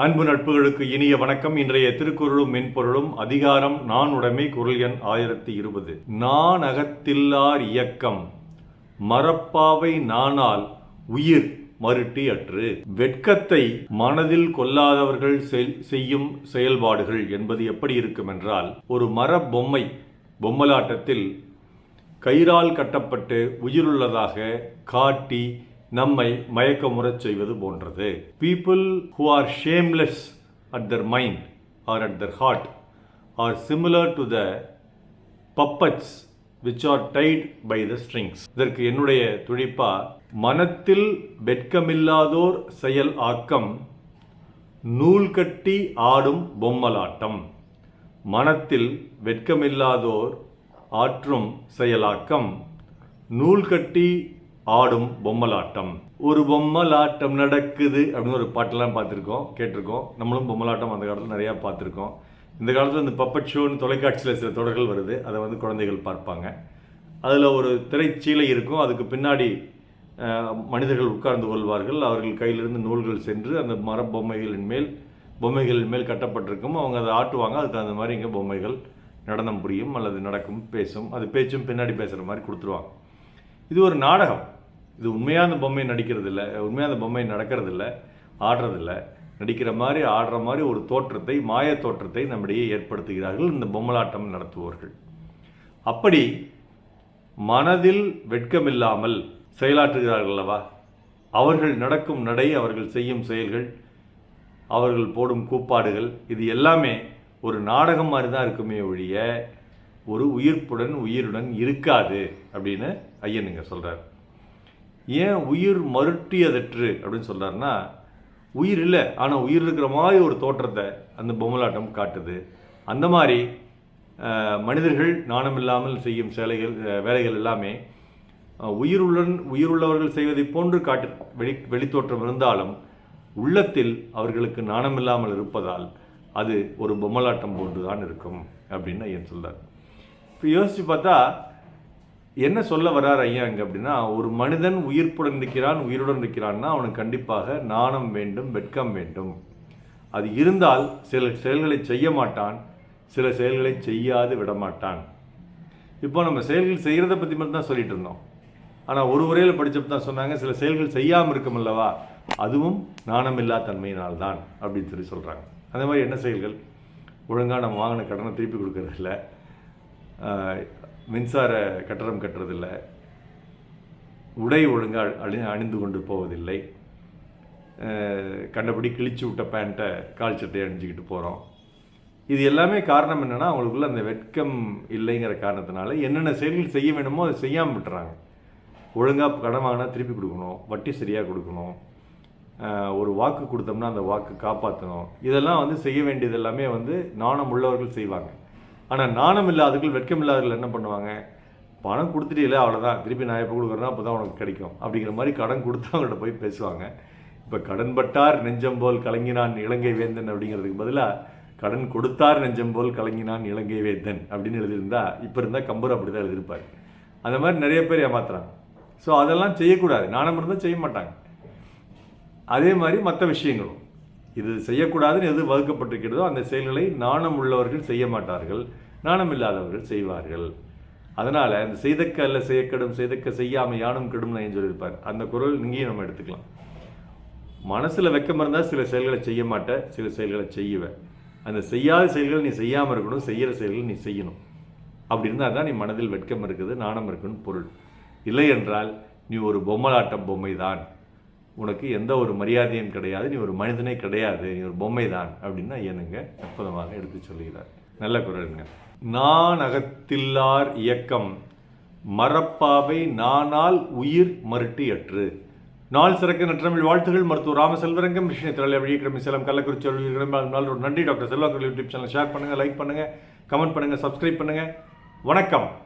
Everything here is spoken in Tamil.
அன்பு நட்புகளுக்கு இனிய வணக்கம். இன்றைய திருக்குறளும் மென்பொருளும் அதிகாரம் நான் உடைமை, குறள் எண் 1020. நான் அகத்தில்லார் இயக்கம் மரப்பாவை நானால் உயிர் மருட்டி அற்று. வெட்கத்தை மனதில் கொள்ளாதவர்கள் செய்யும் செயல்பாடுகள் என்பது எப்படி இருக்கும் என்றால், ஒரு மர பொம்மலாட்டத்தில் கயிறால் கட்டப்பட்டு உயிருள்ளதாக காட்டி நம்மை மயக்கமுறச் செய்வது போன்றது. People who are shameless at their mind or at their heart are similar to the puppets which are tied by the strings. இதற்கு என்னுடைய துடிப்பா, மனத்தில் வெட்கமில்லாதோர் செயல் ஆக்கம் நூல் கட்டி ஆடும் பொம்மலாட்டம். மனத்தில் வெட்கமில்லாதோர் ஆற்றும் செயலாக்கம் நூல் கட்டி ஆடும் பொம்மலாட்டம். ஒரு பொம்மலாட்டம் நடக்குது அப்படின்னு ஒரு பாட்டெல்லாம் பார்த்துருக்கோம், கேட்டிருக்கோம். நம்மளும் பொம்மலாட்டம் அந்த காலத்தில் நிறையா பார்த்துருக்கோம். இந்த காலத்தில் இந்த பப்பட் ஷோன்னு தொலைக்காட்சியில் சில தொடர்கள் வருது, அதை வந்து குழந்தைகள் பார்ப்பாங்க. அதில் ஒரு திரைச்சீலை இருக்கும், அதுக்கு பின்னாடி மனிதர்கள் உட்கார்ந்து கொள்வார்கள். அவர்கள் கையிலிருந்து நூல்கள் சென்று அந்த மர பொம்மைகளின் மேல் கட்டப்பட்டிருக்கும். அவங்க அதை ஆட்டுவாங்க. அதுக்கு அந்த மாதிரி இங்கே பொம்மைகள் நடனம் புரியும் அல்லது நடக்கும், பேசும். அது பேச்சும் பின்னாடி பேசுகிற மாதிரி கொடுத்துருவாங்க. இது ஒரு நாடகம். இது உண்மையான பொம்மை நடிக்கிறது இல்லை, உண்மையான பொம்மை நடக்கிறதில்ல, ஆடுறதில்ல. நடிக்கிற மாதிரி ஆடுற மாதிரி ஒரு தோற்றத்தை, மாய தோற்றத்தை நம்மிடையே ஏற்படுத்துகிறார்கள் இந்த பொம்மலாட்டம் நடத்துவோர்கள். அப்படி மனதில் வெட்கமில்லாமல் செயலாற்றுகிறார்கள் அல்லவா, அவர்கள் நடக்கும் நடை, அவர்கள் செய்யும் செயல்கள், அவர்கள் போடும் கூப்பாடுகள், இது எல்லாமே ஒரு நாடகம் மாதிரி தான் இருக்குமே ஒழிய ஒரு உயிருடன் இருக்காது அப்படின்னு ஐயனுங்க சொல்கிறார். ஏன் உயிர் மருட்டியதற்று அப்படின்னு சொல்கிறாருன்னா, உயிர் இல்லை, ஆனால் உயிர் இருக்கிற மாதிரி ஒரு தோற்றத்தை அந்த பொம்மலாட்டம் காட்டுது. அந்த மாதிரி மனிதர்கள் நாணமில்லாமல் செய்யும் வேலைகள் எல்லாமே உயிருள்ளவர்கள் செய்வதை போன்று வெளித்தோற்றம் இருந்தாலும் உள்ளத்தில் அவர்களுக்கு நாணமில்லாமல் இருப்பதால் அது ஒரு பொம்மலாட்டம் போன்று தான் இருக்கும் அப்படின்னு ஐயன் சொல்கிறார். இப்போ யோசித்து பார்த்தா என்ன சொல்ல வர்றார் ஐயா அங்கே அப்படின்னா, ஒரு மனிதன் உயிருடன் இருக்கிறான்னா அவனுக்கு கண்டிப்பாக நாணம் வேண்டும், வெட்கம் வேண்டும். அது இருந்தால் சில செயல்களை செய்ய மாட்டான், சில செயல்களை செய்யாது விடமாட்டான். இப்போ நம்ம செயல்கள் செய்கிறத பற்றி மட்டும் தான் சொல்லிட்டு இருந்தோம். ஆனால் ஒரு உரையில் படித்தப்ப தான் சொன்னாங்க, சில செயல்கள் செய்யாமல் இருக்கும் அல்லவா, அதுவும் நாணமில்லா தன்மையினால்தான் அப்படின்னு சொல்கிறாங்க. அந்த மாதிரி என்ன செயல்கள்? ஒழுங்காக நம்ம வாங்கின கடனை திருப்பி கொடுக்கறதில்ல, மின்சார கட்டணம் கட்டுறதில்லை, உடை ஒழுங்காக அணிந்து கொண்டு போவதில்லை, கண்டபடி கிழிச்சு விட்ட பேண்ட்டை கால் சட்டை அணிஞ்சிக்கிட்டு போகிறோம். இது எல்லாமே காரணம் என்னென்னா, அவங்களுக்குள்ள அந்த வெட்கம் இல்லைங்கிற காரணத்தினால என்னென்ன செயல்கள் செய்ய வேணுமோ அதை செய்யாமல் விட்டுறாங்க. ஒழுங்காக கடன் வாங்கினா திருப்பி கொடுக்கணும், வட்டி சரியாக கொடுக்கணும், ஒரு வாக்கு கொடுத்தோம்னா அந்த வாக்கு காப்பாற்றணும். இதெல்லாம் வந்து செய்ய வேண்டியது எல்லாமே வந்து நாணம் உள்ளவர்கள் செய்வாங்க. ஆனால் நாணம் இல்லாதவர்கள், வெட்கம் இல்லாதவர்கள் என்ன பண்ணுவாங்க, பணம் கொடுத்துட்டே அவ்வளோதான், திருப்பி நான் எப்போ கொடுக்குறேன்னா அப்போ தான் உனக்கு கிடைக்கும் அப்படிங்கிற மாதிரி கடன் கொடுத்து அவங்கள்ட்ட போய் பேசுவாங்க. இப்போ கடன்பட்டார் நெஞ்சம் போல் கலங்கினான் இலங்கை வேந்தன் அப்படிங்கிறதுக்கு பதிலாக கடன் கொடுத்தார் நெஞ்சம் போல் கலங்கினான் இலங்கை வேந்தன் அப்படின்னு எழுதியிருந்தா, இப்போ இருந்தால் கம்பர் அப்படி தான் எழுதியிருப்பார். அந்த மாதிரி நிறைய பேர் ஏமாத்துறாங்க. ஸோ அதெல்லாம் செய்யக்கூடாது. நாணம் இருந்தால் செய்ய மாட்டாங்க. அதே மாதிரி மற்ற விஷயங்களும், இது செய்யக்கூடாதுன்னு எது வகுக்கப்பட்டிருக்கிறதோ அந்த செயல்களை நாணம் உள்ளவர்கள் செய்ய மாட்டார்கள், நாணம் இல்லாதவர்கள் செய்வார்கள். அதனால் இந்த செய்தக்க அல்ல செய்யக்கடும், செய்தக்க செய்யாமல் யானும் கெடும் நான் சொல்லியிருப்பார். அந்த குரல் இங்கேயும் நம்ம எடுத்துக்கலாம். மனசில் வெக்கம் இருந்தால் சில செயல்களை செய்ய மாட்டேன், சில செயல்களை செய்வேன். அந்த செய்யாத செயல்கள் நீ செய்யாமல் இருக்கணும், செய்கிற செயல்கள் நீ செய்யணும். அப்படி இருந்தால் தான் நீ மனதில் வெட்கம் இருக்குது, நாணம் இருக்குன்னு பொருள். இல்லை என்றால் நீ ஒரு பொம்மலாட்டம் பொம்மை தான், உனக்கு எந்த ஒரு மரியாதையும் கிடையாது, நீ ஒரு மனிதனே கிடையாது, நீ ஒரு பொம்மை தான் அப்படின்னு ஐயனுங்க அற்புதமாக எடுத்து சொல்லுகிறார். நல்ல குரலுங்க. நான் அகத்தில்லார் இயக்கம் மரப்பாவை நானால் உயிர் மருட்டி அற்று. நாள் சிறக்க நற்றமிழ் வாழ்த்துகள். மருத்துவர் ராமசெல்வரங்கம், கிருஷ்ண திரளை வழிகிழமை சேலம், கள்ளக்குறிச்சி. நன்றி டாக்டர் செல்வாக்குள் யூடியூப் சேனல் ஷேர் பண்ணுங்கள், லைக் பண்ணுங்கள், கமெண்ட் பண்ணுங்கள், சப்ஸ்கிரைப் பண்ணுங்கள். வணக்கம்.